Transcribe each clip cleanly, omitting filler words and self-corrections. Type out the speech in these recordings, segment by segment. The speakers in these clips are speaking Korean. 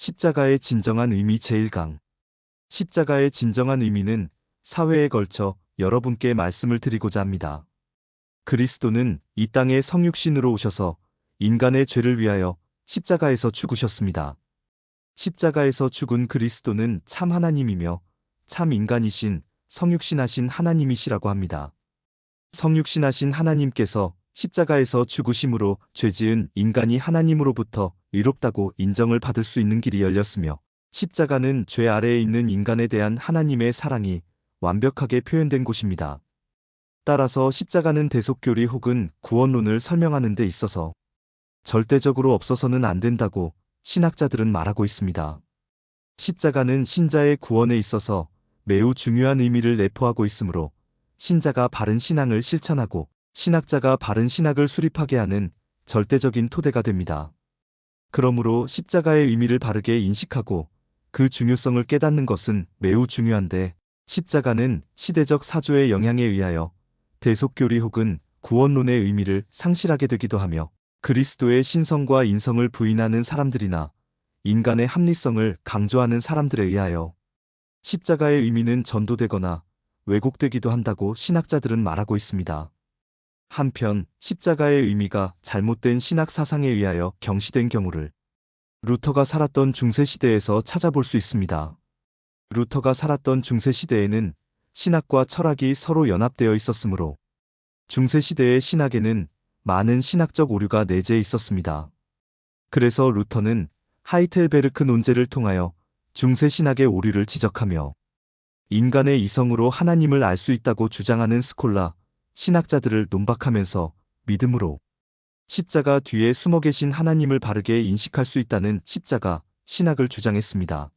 십자가의 진정한 의미 제1강. 십자가의 진정한 의미는 사회에 걸쳐 여러분께 말씀을 드리고자 합니다. 그리스도는 이 땅에 성육신으로 오셔서 인간의 죄를 위하여 십자가에서 죽으셨습니다. 십자가에서 죽은 그리스도는 참 하나님이며 참 인간이신 성육신하신 하나님이시라고 합니다. 성육신하신 하나님께서 십자가에서 죽으심으로 죄지은 인간이 하나님으로부터 의롭다고 인정을 받을 수 있는 길이 열렸으며, 십자가는 죄 아래에 있는 인간에 대한 하나님의 사랑이 완벽하게 표현된 곳입니다. 따라서 십자가는 대속교리 혹은 구원론을 설명하는 데 있어서 절대적으로 없어서는 안 된다고 신학자들은 말하고 있습니다. 십자가는 신자의 구원에 있어서 매우 중요한 의미를 내포하고 있으므로 신자가 바른 신앙을 실천하고 신학자가 바른 신학을 수립하게 하는 절대적인 토대가 됩니다. 그러므로 십자가의 의미를 바르게 인식하고 그 중요성을 깨닫는 것은 매우 중요한데, 십자가는 시대적 사조의 영향에 의하여 대속교리 혹은 구원론의 의미를 상실하게 되기도 하며, 그리스도의 신성과 인성을 부인하는 사람들이나 인간의 합리성을 강조하는 사람들에 의하여 십자가의 의미는 전도되거나 왜곡되기도 한다고 신학자들은 말하고 있습니다. 한편 십자가의 의미가 잘못된 신학 사상에 의하여 경시된 경우를 루터가 살았던 중세시대에서 찾아볼 수 있습니다. 루터가 살았던 중세시대에는 신학과 철학이 서로 연합되어 있었으므로 중세시대의 신학에는 많은 신학적 오류가 내재해 있었습니다. 그래서 루터는 하이텔베르크 논제를 통하여 중세신학의 오류를 지적하며 인간의 이성으로 하나님을 알 수 있다고 주장하는 스콜라, 신학자들을 논박하면서 믿음으로 십자가 뒤에 숨어 계신 하나님을 바르게 인식할 수 있다는 십자가 신학을 주장했습니다.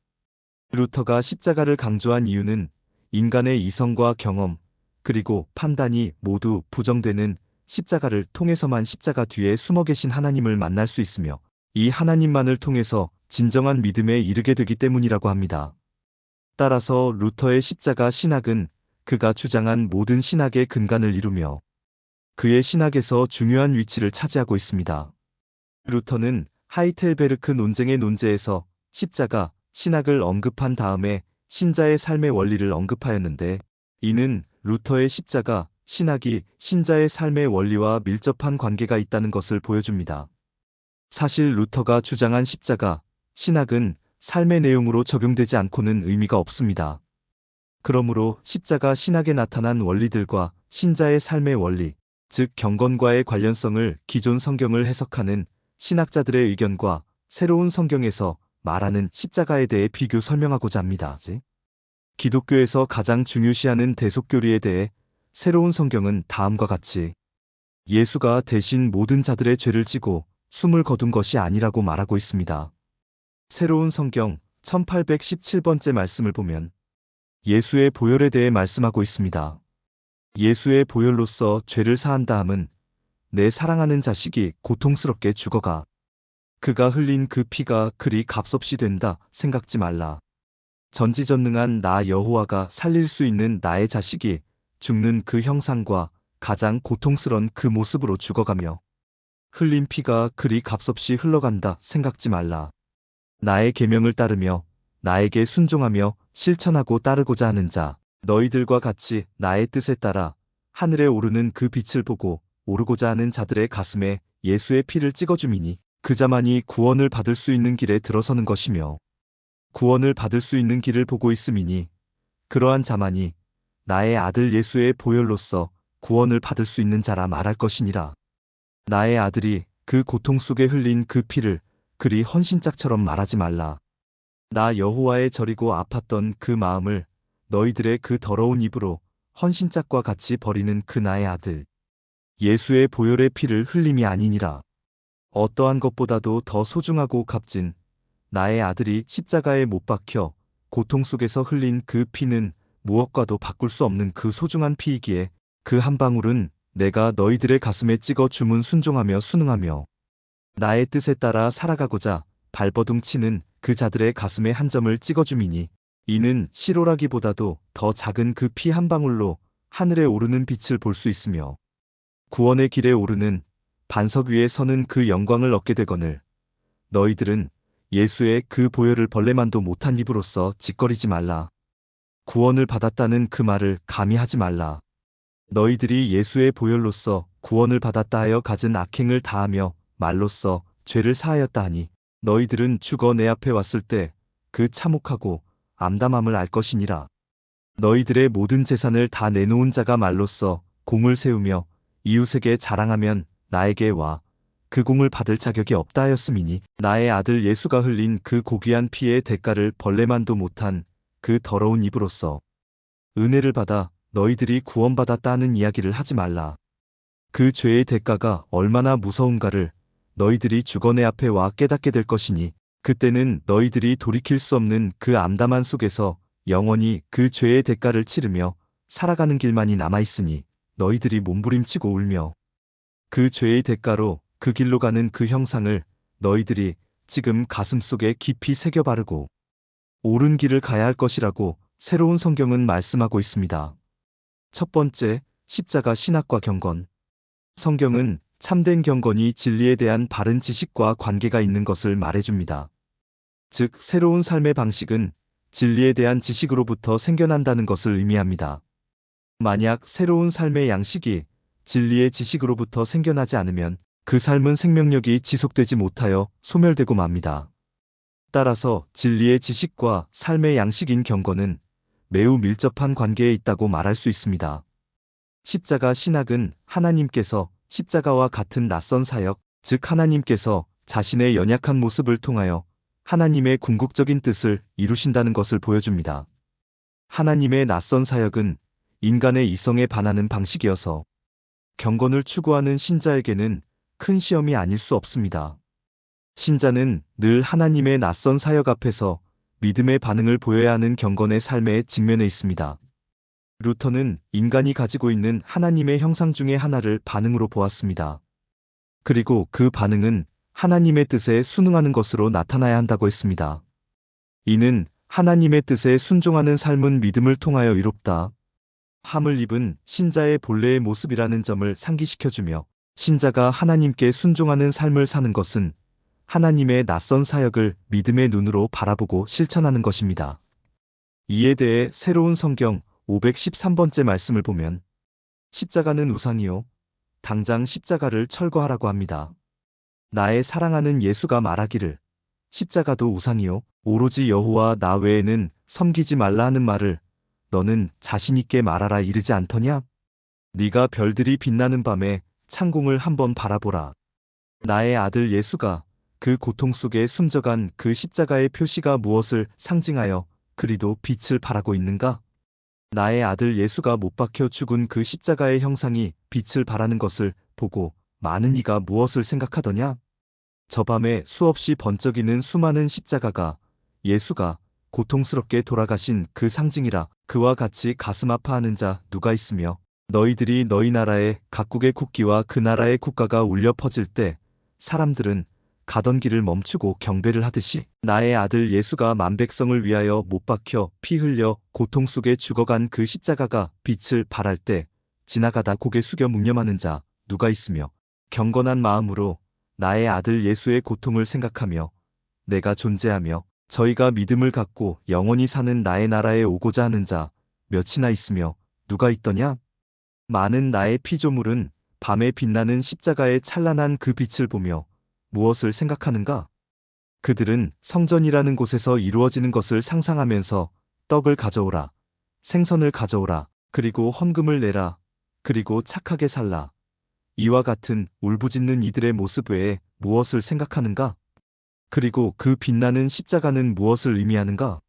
루터가 십자가를 강조한 이유는 인간의 이성과 경험, 그리고 판단이 모두 부정되는 십자가를 통해서만 십자가 뒤에 숨어 계신 하나님을 만날 수 있으며, 이 하나님만을 통해서 진정한 믿음에 이르게 되기 때문이라고 합니다. 따라서 루터의 십자가 신학은 그가 주장한 모든 신학의 근간을 이루며 그의 신학에서 중요한 위치를 차지하고 있습니다. 루터는 하이텔베르크 논쟁의 논제에서 십자가 신학을 언급한 다음에 신자의 삶의 원리를 언급하였는데, 이는 루터의 십자가 신학이 신자의 삶의 원리와 밀접한 관계가 있다는 것을 보여줍니다. 사실 루터가 주장한 십자가 신학은 삶의 내용으로 적용되지 않고는 의미가 없습니다. 그러므로 십자가 신학에 나타난 원리들과 신자의 삶의 원리, 즉 경건과의 관련성을 기존 성경을 해석하는 신학자들의 의견과 새로운 성경에서 말하는 십자가에 대해 비교 설명하고자 합니다. 기독교에서 가장 중요시하는 대속교리에 대해 새로운 성경은 다음과 같이 예수가 대신 모든 자들의 죄를 지고 숨을 거둔 것이 아니라고 말하고 있습니다. 새로운 성경 1817번째 말씀을 보면 예수의 보혈에 대해 말씀하고 있습니다. 예수의 보혈로서 죄를 사한다 함은 내 사랑하는 자식이 고통스럽게 죽어가 그가 흘린 그 피가 그리 값없이 된다 생각지 말라. 전지전능한 나 여호와가 살릴 수 있는 나의 자식이 죽는 그 형상과 가장 고통스런 그 모습으로 죽어가며 흘린 피가 그리 값없이 흘러간다 생각지 말라. 나의 계명을 따르며 나에게 순종하며 실천하고 따르고자 하는 자, 너희들과 같이 나의 뜻에 따라 하늘에 오르는 그 빛을 보고 오르고자 하는 자들의 가슴에 예수의 피를 찍어주미니 그 자만이 구원을 받을 수 있는 길에 들어서는 것이며, 구원을 받을 수 있는 길을 보고 있음이니 그러한 자만이 나의 아들 예수의 보혈로서 구원을 받을 수 있는 자라 말할 것이니라. 나의 아들이 그 고통 속에 흘린 그 피를 그리 헌신짝처럼 말하지 말라. 나 여호와의 저리고 아팠던 그 마음을 너희들의 그 더러운 입으로 헌신짝과 같이 버리는 그 나의 아들 예수의 보혈의 피를 흘림이 아니니라. 어떠한 것보다도 더 소중하고 값진 나의 아들이 십자가에 못 박혀 고통 속에서 흘린 그 피는 무엇과도 바꿀 수 없는 그 소중한 피이기에 그 한 방울은 내가 너희들의 가슴에 찍어 주문 순종하며 순응하며 나의 뜻에 따라 살아가고자 발버둥 치는 그 자들의 가슴에 한 점을 찍어주미니, 이는 실오라기보다도 더 작은 그 피 한 방울로 하늘에 오르는 빛을 볼 수 있으며 구원의 길에 오르는 반석 위에 서는 그 영광을 얻게 되거늘 너희들은 예수의 그 보혈을 벌레만도 못한 입으로써 짓거리지 말라. 구원을 받았다는 그 말을 감히 하지 말라. 너희들이 예수의 보혈로써 구원을 받았다 하여 갖은 악행을 다하며 말로써 죄를 사하였다 하니 너희들은 죽어 내 앞에 왔을 때 그 참혹하고 암담함을 알 것이니라. 너희들의 모든 재산을 다 내놓은 자가 말로써 공을 세우며 이웃에게 자랑하면 나에게 와 그 공을 받을 자격이 없다 하였음이니 나의 아들 예수가 흘린 그 고귀한 피의 대가를 벌레만도 못한 그 더러운 입으로써 은혜를 받아 너희들이 구원받았다 하는 이야기를 하지 말라. 그 죄의 대가가 얼마나 무서운가를 너희들이 죽어 내 앞에 와 깨닫게 될 것이니 그때는 너희들이 돌이킬 수 없는 그 암담한 속에서 영원히 그 죄의 대가를 치르며 살아가는 길만이 남아있으니 너희들이 몸부림치고 울며 그 죄의 대가로 그 길로 가는 그 형상을 너희들이 지금 가슴속에 깊이 새겨 바르고 옳은 길을 가야 할 것이라고 새로운 성경은 말씀하고 있습니다. 첫 번째, 십자가 신학과 경건. 성경은 참된 경건이 진리에 대한 바른 지식과 관계가 있는 것을 말해줍니다. 즉, 새로운 삶의 방식은 진리에 대한 지식으로부터 생겨난다는 것을 의미합니다. 만약 새로운 삶의 양식이 진리의 지식으로부터 생겨나지 않으면 그 삶은 생명력이 지속되지 못하여 소멸되고 맙니다. 따라서 진리의 지식과 삶의 양식인 경건은 매우 밀접한 관계에 있다고 말할 수 있습니다. 십자가 신학은 하나님께서 십자가와 같은 낯선 사역, 즉 하나님께서 자신의 연약한 모습을 통하여 하나님의 궁극적인 뜻을 이루신다는 것을 보여줍니다. 하나님의 낯선 사역은 인간의 이성에 반하는 방식이어서 경건을 추구하는 신자에게는 큰 시험이 아닐 수 없습니다. 신자는 늘 하나님의 낯선 사역 앞에서 믿음의 반응을 보여야 하는 경건의 삶에 직면해 있습니다. 루터는 인간이 가지고 있는 하나님의 형상 중에 하나를 반응으로 보았습니다. 그리고 그 반응은 하나님의 뜻에 순응하는 것으로 나타나야 한다고 했습니다. 이는 하나님의 뜻에 순종하는 삶은 믿음을 통하여 이롭다 함을 입은 신자의 본래의 모습이라는 점을 상기시켜주며 신자가 하나님께 순종하는 삶을 사는 것은 하나님의 낯선 사역을 믿음의 눈으로 바라보고 실천하는 것입니다. 이에 대해 새로운 성경 513번째 말씀을 보면 십자가는 우상이요 당장 십자가를 철거하라고 합니다. 나의 사랑하는 예수가 말하기를 십자가도 우상이요 오로지 여호와 나 외에는 섬기지 말라 하는 말을 너는 자신 있게 말하라 이르지 않더냐? 네가 별들이 빛나는 밤에 창공을 한번 바라보라. 나의 아들 예수가 그 고통 속에 숨져간 그 십자가의 표시가 무엇을 상징하여 그리도 빛을 발하고 있는가? 나의 아들 예수가 못 박혀 죽은 그 십자가의 형상이 빛을 발하는 것을 보고 많은 이가 무엇을 생각하더냐? 저 밤에 수없이 번쩍이는 수많은 십자가가 예수가 고통스럽게 돌아가신 그 상징이라. 그와 같이 가슴 아파하는 자 누가 있으며 너희들이 너희 나라의 각국의 국기와 그 나라의 국가가 울려 퍼질 때 사람들은 가던 길을 멈추고 경배를 하듯이 나의 아들 예수가 만백성을 위하여 못 박혀 피 흘려 고통 속에 죽어간 그 십자가가 빛을 발할 때 지나가다 고개 숙여 묵념하는 자 누가 있으며 경건한 마음으로 나의 아들 예수의 고통을 생각하며 내가 존재하며 저희가 믿음을 갖고 영원히 사는 나의 나라에 오고자 하는 자 몇이나 있으며 누가 있더냐? 많은 나의 피조물은 밤에 빛나는 십자가의 찬란한 그 빛을 보며 무엇을 생각하는가? 그들은 성전이라는 곳에서 이루어지는 것을 상상하면서 떡을 가져오라, 생선을 가져오라, 그리고 헌금을 내라, 그리고 착하게 살라. 이와 같은 울부짖는 이들의 모습 외에 무엇을 생각하는가? 그리고 그 빛나는 십자가는 무엇을 의미하는가?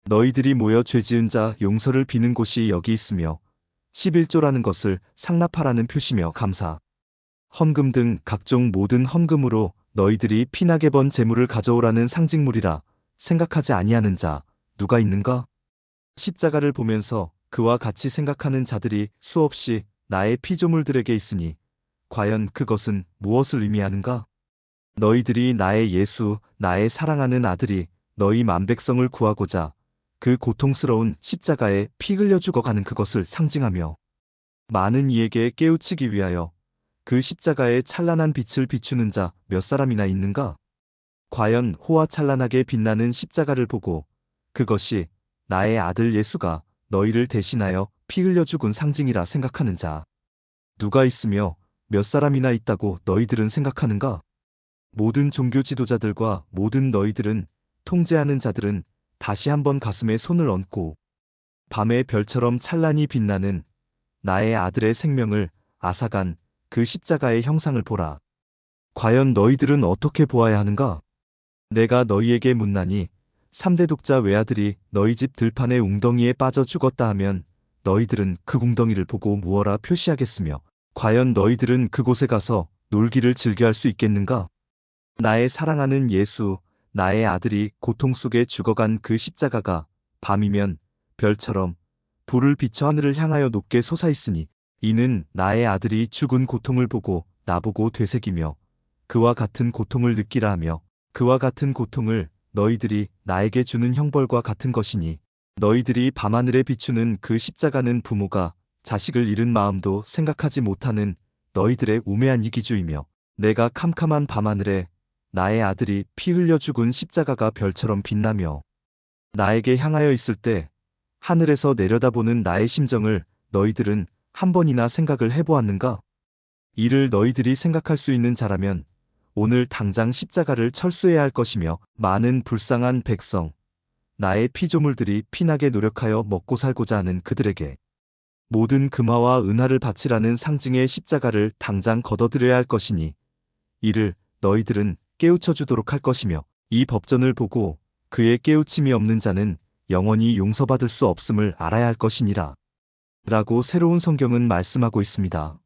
너희들이 모여 죄지은 자 용서를 비는 곳이 여기 있으며 11조라는 것을 상납하라는 표시며 감사, 헌금 등 각종 모든 헌금으로 너희들이 피나게 번 재물을 가져오라는 상징물이라 생각하지 아니하는 자 누가 있는가? 십자가를 보면서 그와 같이 생각하는 자들이 수없이 나의 피조물들에게 있으니 과연 그것은 무엇을 의미하는가? 너희들이 나의 예수, 나의 사랑하는 아들이 너희 만백성을 구하고자 그 고통스러운 십자가에 피 흘려 죽어가는 그것을 상징하며 많은 이에게 깨우치기 위하여 그 십자가의 찬란한 빛을 비추는 자 몇 사람이나 있는가? 과연 호화찬란하게 빛나는 십자가를 보고 그것이 나의 아들 예수가 너희를 대신하여 피 흘려 죽은 상징이라 생각하는 자 누가 있으며 몇 사람이나 있다고 너희들은 생각하는가? 모든 종교 지도자들과 모든 너희들은 통제하는 자들은 다시 한번 가슴에 손을 얹고 밤의 별처럼 찬란히 빛나는 나의 아들의 생명을 앗아간 그 십자가의 형상을 보라. 과연 너희들은 어떻게 보아야 하는가? 내가 너희에게 묻나니 3대 독자 외아들이 너희 집 들판의 웅덩이에 빠져 죽었다 하면 너희들은 그 웅덩이를 보고 무어라 표시하겠으며 과연 너희들은 그곳에 가서 놀기를 즐겨할 수 있겠는가? 나의 사랑하는 예수, 나의 아들이 고통 속에 죽어간 그 십자가가 밤이면 별처럼 불을 비춰 하늘을 향하여 높게 솟아있으니 이는 나의 아들이 죽은 고통을 보고 나보고 되새기며 그와 같은 고통을 느끼라 하며 그와 같은 고통을 너희들이 나에게 주는 형벌과 같은 것이니 너희들이 밤하늘에 비추는 그 십자가는 부모가 자식을 잃은 마음도 생각하지 못하는 너희들의 우매한 이기주이며 내가 캄캄한 밤하늘에 나의 아들이 피 흘려 죽은 십자가가 별처럼 빛나며 나에게 향하여 있을 때 하늘에서 내려다보는 나의 심정을 너희들은 한 번이나 생각을 해보았는가? 이를 너희들이 생각할 수 있는 자라면 오늘 당장 십자가를 철수해야 할 것이며 많은 불쌍한 백성, 나의 피조물들이 피나게 노력하여 먹고 살고자 하는 그들에게 모든 금화와 은하를 바치라는 상징의 십자가를 당장 걷어들여야 할 것이니 이를 너희들은 깨우쳐 주도록 할 것이며 이 법전을 보고 그의 깨우침이 없는 자는 영원히 용서받을 수 없음을 알아야 할 것이니라. 라고 새로운 성경은 말씀하고 있습니다.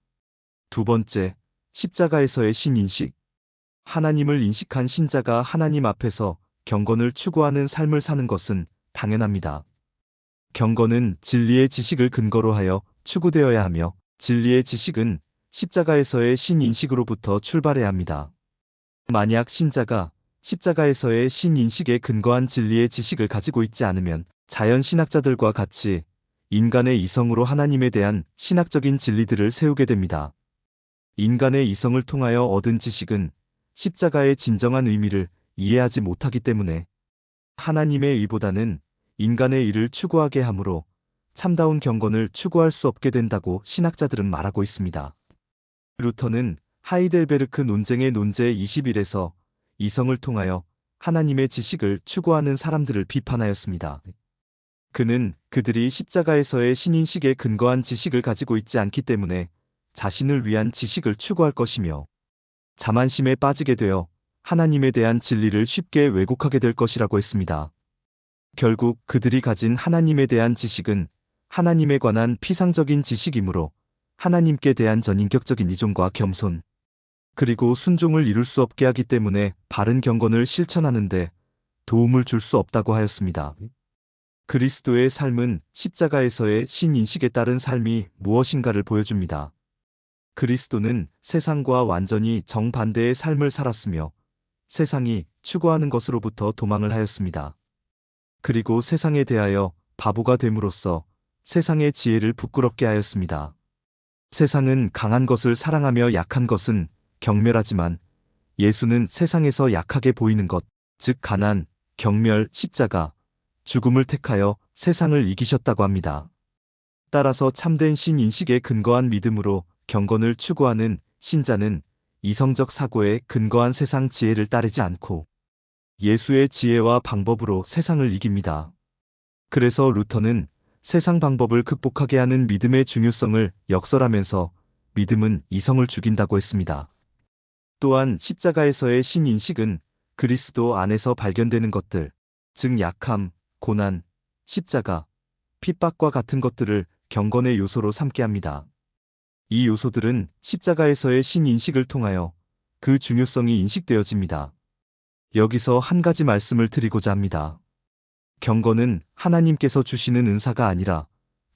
두 번째, 십자가에서의 신인식. 하나님을 인식한 신자가 하나님 앞에서 경건을 추구하는 삶을 사는 것은 당연합니다. 경건은 진리의 지식을 근거로 하여 추구되어야 하며 진리의 지식은 십자가에서의 신인식으로부터 출발해야 합니다. 만약 신자가 십자가에서의 신인식에 근거한 진리의 지식을 가지고 있지 않으면 자연신학자들과 같이 인간의 이성으로 하나님에 대한 신학적인 진리들을 세우게 됩니다. 인간의 이성을 통하여 얻은 지식은 십자가의 진정한 의미를 이해하지 못하기 때문에 하나님의 의보다는 인간의 의를 추구하게 하므로 참다운 경건을 추구할 수 없게 된다고 신학자들은 말하고 있습니다. 루터는 하이델베르크 논쟁의 논제 21에서 이성을 통하여 하나님의 지식을 추구하는 사람들을 비판하였습니다. 그는 그들이 십자가에서의 신인식에 근거한 지식을 가지고 있지 않기 때문에 자신을 위한 지식을 추구할 것이며 자만심에 빠지게 되어 하나님에 대한 진리를 쉽게 왜곡하게 될 것이라고 했습니다. 결국 그들이 가진 하나님에 대한 지식은 하나님에 관한 피상적인 지식이므로 하나님께 대한 전인격적인 이종과 겸손, 그리고 순종을 이룰 수 없게 하기 때문에 바른 경건을 실천하는데 도움을 줄 수 없다고 하였습니다. 그리스도의 삶은 십자가에서의 신인식에 따른 삶이 무엇인가를 보여줍니다. 그리스도는 세상과 완전히 정반대의 삶을 살았으며 세상이 추구하는 것으로부터 도망을 하였습니다. 그리고 세상에 대하여 바보가 됨으로써 세상의 지혜를 부끄럽게 하였습니다. 세상은 강한 것을 사랑하며 약한 것은 경멸하지만 예수는 세상에서 약하게 보이는 것, 즉 가난, 경멸, 십자가, 죽음을 택하여 세상을 이기셨다고 합니다. 따라서 참된 신인식에 근거한 믿음으로 경건을 추구하는 신자는 이성적 사고에 근거한 세상 지혜를 따르지 않고 예수의 지혜와 방법으로 세상을 이깁니다. 그래서 루터는 세상 방법을 극복하게 하는 믿음의 중요성을 역설하면서 믿음은 이성을 죽인다고 했습니다. 또한 십자가에서의 신인식은 그리스도 안에서 발견되는 것들, 즉 약함, 고난, 십자가, 핍박과 같은 것들을 경건의 요소로 삼게 합니다. 이 요소들은 십자가에서의 신인식을 통하여 그 중요성이 인식되어집니다. 여기서 한 가지 말씀을 드리고자 합니다. 경건은 하나님께서 주시는 은사가 아니라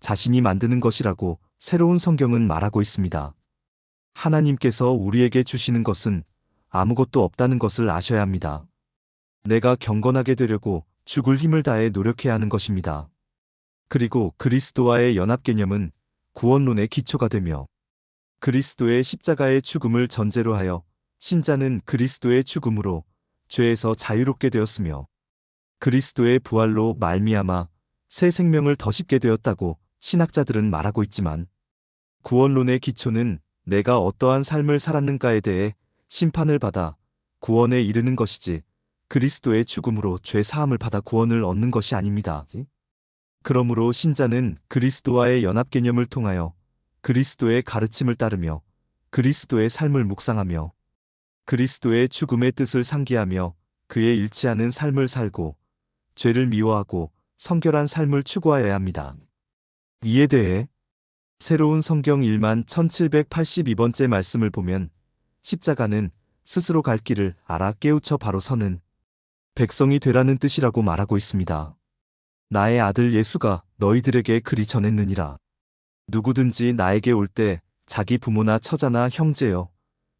자신이 만드는 것이라고 새로운 성경은 말하고 있습니다. 하나님께서 우리에게 주시는 것은 아무것도 없다는 것을 아셔야 합니다. 내가 경건하게 되려고 죽을 힘을 다해 노력해야 하는 것입니다. 그리고 그리스도와의 연합 개념은 구원론의 기초가 되며 그리스도의 십자가의 죽음을 전제로 하여 신자는 그리스도의 죽음으로 죄에서 자유롭게 되었으며 그리스도의 부활로 말미암아 새 생명을 덧입게 되었다고 신학자들은 말하고 있지만 구원론의 기초는 내가 어떠한 삶을 살았는가에 대해 심판을 받아 구원에 이르는 것이지 그리스도의 죽음으로 죄 사함을 받아 구원을 얻는 것이 아닙니다. 그러므로 신자는 그리스도와의 연합 개념을 통하여 그리스도의 가르침을 따르며 그리스도의 삶을 묵상하며 그리스도의 죽음의 뜻을 상기하며 그에 일치하는 삶을 살고 죄를 미워하고 성결한 삶을 추구하여야 합니다. 이에 대해 새로운 성경 1만 1782번째 말씀을 보면 십자가는 스스로 갈 길을 알아 깨우쳐 바로 서는 백성이 되라는 뜻이라고 말하고 있습니다. 나의 아들 예수가 너희들에게 그리 전했느니라. 누구든지 나에게 올 때 자기 부모나 처자나 형제여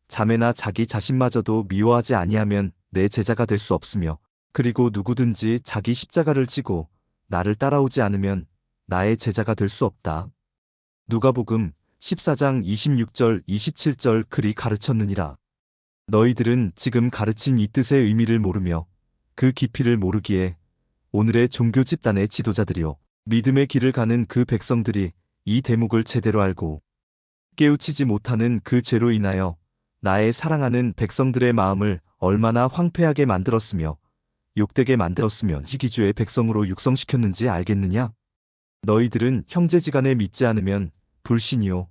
자매나 자기 자신마저도 미워하지 아니하면 내 제자가 될 수 없으며 그리고 누구든지 자기 십자가를 지고 나를 따라오지 않으면 나의 제자가 될 수 없다. 누가복음 14장 26절 27절 그리 가르쳤느니라. 너희들은 지금 가르친 이 뜻의 의미를 모르며 그 깊이를 모르기에 오늘의 종교 집단의 지도자들이요 믿음의 길을 가는 그 백성들이 이 대목을 제대로 알고 깨우치지 못하는 그 죄로 인하여 나의 사랑하는 백성들의 마음을 얼마나 황폐하게 만들었으며 욕되게 만들었으면 희귀주의 백성으로 육성시켰는지 알겠느냐? 너희들은 형제지간에 믿지 않으면 불신이요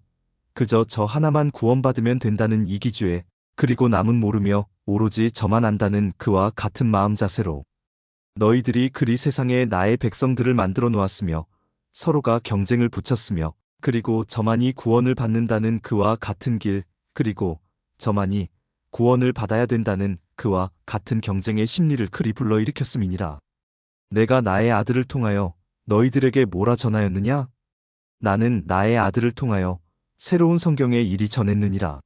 그저 저 하나만 구원받으면 된다는 이기주의 그리고 남은 모르며 오로지 저만 안다는 그와 같은 마음 자세로 너희들이 그리 세상에 나의 백성들을 만들어 놓았으며 서로가 경쟁을 붙였으며 그리고 저만이 구원을 받는다는 그와 같은 길 그리고 저만이 구원을 받아야 된다는 그와 같은 경쟁의 심리를 그리 불러일으켰음이니라. 내가 나의 아들을 통하여 너희들에게 뭐라 전하였느냐? 나는 나의 아들을 통하여 새로운 성경의 일이 전했느니라.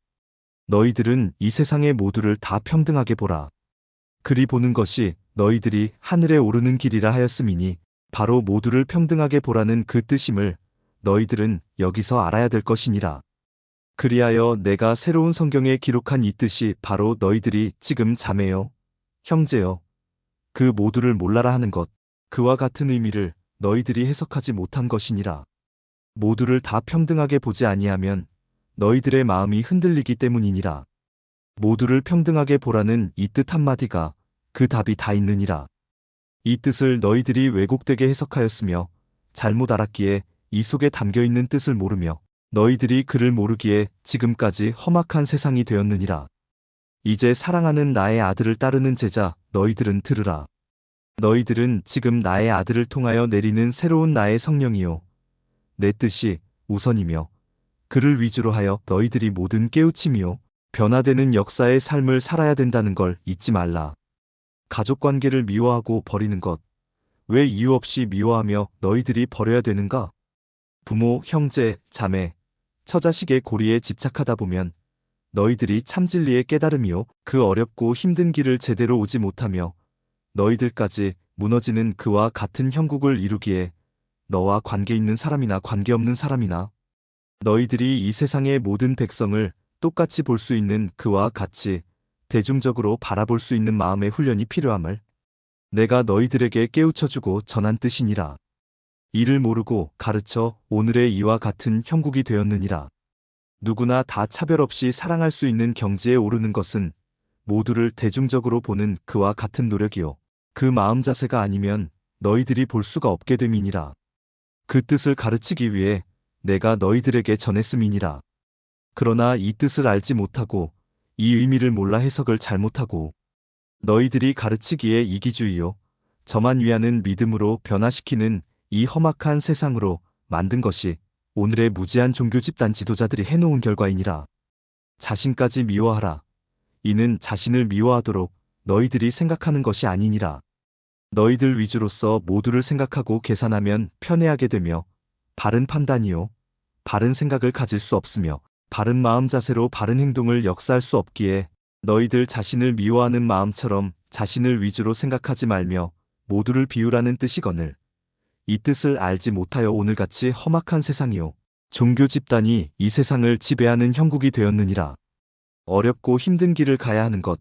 너희들은 이 세상의 모두를 다 평등하게 보라. 그리 보는 것이 너희들이 하늘에 오르는 길이라 하였음이니 바로 모두를 평등하게 보라는 그 뜻임을 너희들은 여기서 알아야 될 것이니라. 그리하여 내가 새로운 성경에 기록한 이 뜻이 바로 너희들이 지금 자매여, 형제여, 그 모두를 몰라라 하는 것, 그와 같은 의미를 너희들이 해석하지 못한 것이니라. 모두를 다 평등하게 보지 아니하면 너희들의 마음이 흔들리기 때문이니라. 모두를 평등하게 보라는 이 뜻 한마디가 그 답이 다 있느니라. 이 뜻을 너희들이 왜곡되게 해석하였으며 잘못 알았기에 이 속에 담겨있는 뜻을 모르며 너희들이 그를 모르기에 지금까지 험악한 세상이 되었느니라. 이제 사랑하는 나의 아들을 따르는 제자 너희들은 들으라. 너희들은 지금 나의 아들을 통하여 내리는 새로운 나의 성령이요 내 뜻이 우선이며 그를 위주로 하여 너희들이 모든 깨우침이요 변화되는 역사의 삶을 살아야 된다는 걸 잊지 말라. 가족관계를 미워하고 버리는 것, 왜 이유 없이 미워하며 너희들이 버려야 되는가? 부모, 형제, 자매, 처자식의 고리에 집착하다 보면 너희들이 참 진리의 깨달음이요 그 어렵고 힘든 길을 제대로 오지 못하며 너희들까지 무너지는 그와 같은 형국을 이루기에 너와 관계 있는 사람이나 관계없는 사람이나 너희들이 이 세상의 모든 백성을 똑같이 볼 수 있는 그와 같이 대중적으로 바라볼 수 있는 마음의 훈련이 필요함을 내가 너희들에게 깨우쳐주고 전한 뜻이니라. 이를 모르고 가르쳐 오늘의 이와 같은 형국이 되었느니라. 누구나 다 차별 없이 사랑할 수 있는 경지에 오르는 것은 모두를 대중적으로 보는 그와 같은 노력이요. 그 마음 자세가 아니면 너희들이 볼 수가 없게 됨이니라. 그 뜻을 가르치기 위해 내가 너희들에게 전했음이니라. 그러나 이 뜻을 알지 못하고 이 의미를 몰라 해석을 잘못하고 너희들이 가르치기에 이기주의요 저만 위하는 믿음으로 변화시키는 이 험악한 세상으로 만든 것이 오늘의 무지한 종교 집단 지도자들이 해놓은 결과이니라. 자신까지 미워하라. 이는 자신을 미워하도록 너희들이 생각하는 것이 아니니라. 너희들 위주로서 모두를 생각하고 계산하면 편애하게 되며 바른 판단이요 바른 생각을 가질 수 없으며 바른 마음 자세로 바른 행동을 역사할 수 없기에 너희들 자신을 미워하는 마음처럼 자신을 위주로 생각하지 말며 모두를 비우라는 뜻이거늘 이 뜻을 알지 못하여 오늘같이 험악한 세상이요 종교 집단이 이 세상을 지배하는 형국이 되었느니라. 어렵고 힘든 길을 가야 하는 것,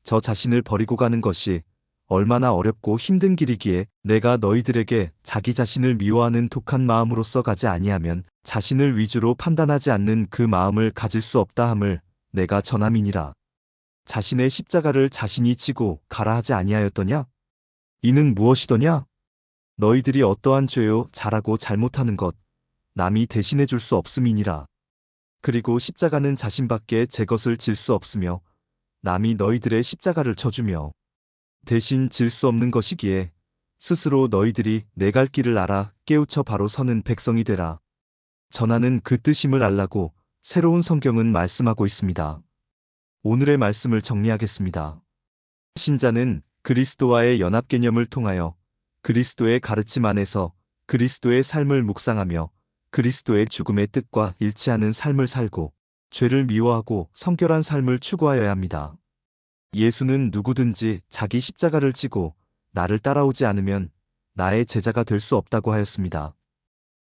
저 자신을 버리고 가는 것이 얼마나 어렵고 힘든 길이기에 내가 너희들에게 자기 자신을 미워하는 독한 마음으로써 가지 아니하면 자신을 위주로 판단하지 않는 그 마음을 가질 수 없다 함을 내가 전함이니라. 자신의 십자가를 자신이 지고 가라 하지 아니하였더냐? 이는 무엇이더냐? 너희들이 어떠한 죄요 잘하고 잘못하는 것 남이 대신해 줄 수 없음이니라. 그리고 십자가는 자신밖에 제 것을 질 수 없으며 남이 너희들의 십자가를 져주며 대신 질 수 없는 것이기에 스스로 너희들이 내 갈 길을 알아 깨우쳐 바로 서는 백성이 되라. 전하는 그 뜻임을 알라고 새로운 성경은 말씀하고 있습니다. 오늘의 말씀을 정리하겠습니다. 신자는 그리스도와의 연합 개념을 통하여 그리스도의 가르침 안에서 그리스도의 삶을 묵상하며 그리스도의 죽음의 뜻과 일치하는 삶을 살고 죄를 미워하고 성결한 삶을 추구하여야 합니다. 예수는 누구든지 자기 십자가를 지고 나를 따라오지 않으면 나의 제자가 될 수 없다고 하였습니다.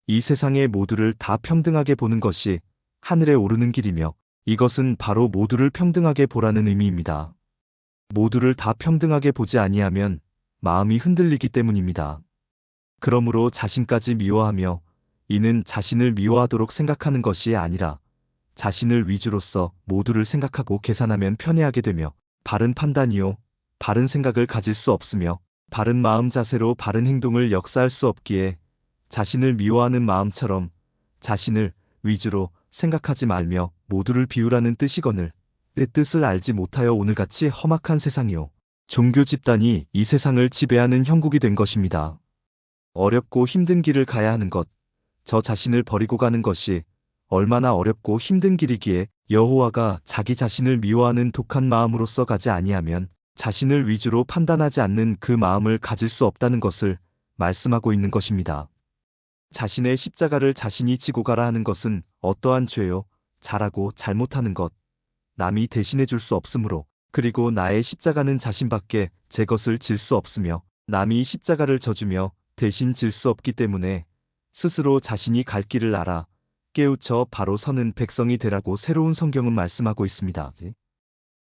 이 세상의 모두를 다 평등하게 보는 것이 하늘에 오르는 길이며 이것은 바로 모두를 평등하게 보라는 의미입니다. 모두를 다 평등하게 보지 아니하면 마음이 흔들리기 때문입니다. 그러므로 자신까지 미워하며 이는 자신을 미워하도록 생각하는 것이 아니라 자신을 위주로서 모두를 생각하고 계산하면 편애하게 되며 바른 판단이요 바른 생각을 가질 수 없으며 바른 마음 자세로 바른 행동을 역사할 수 없기에 자신을 미워하는 마음처럼 자신을 위주로 생각하지 말며 모두를 비우라는 뜻이거늘 내 뜻을 알지 못하여 오늘같이 험악한 세상이요 종교 집단이 이 세상을 지배하는 형국이 된 것입니다. 어렵고 힘든 길을 가야 하는 것, 저 자신을 버리고 가는 것이 얼마나 어렵고 힘든 길이기에 여호와가 자기 자신을 미워하는 독한 마음으로써 가지 아니하면 자신을 위주로 판단하지 않는 그 마음을 가질 수 없다는 것을 말씀하고 있는 것입니다. 자신의 십자가를 자신이 지고 가라 하는 것은 어떠한 죄요, 잘하고 잘못하는 것, 남이 대신해 줄 수 없으므로 그리고 나의 십자가는 자신밖에 제 것을 질 수 없으며 남이 십자가를 져주며 대신 질 수 없기 때문에 스스로 자신이 갈 길을 알아 깨우쳐 바로 서는 백성이 되라고 새로운 성경은 말씀하고 있습니다.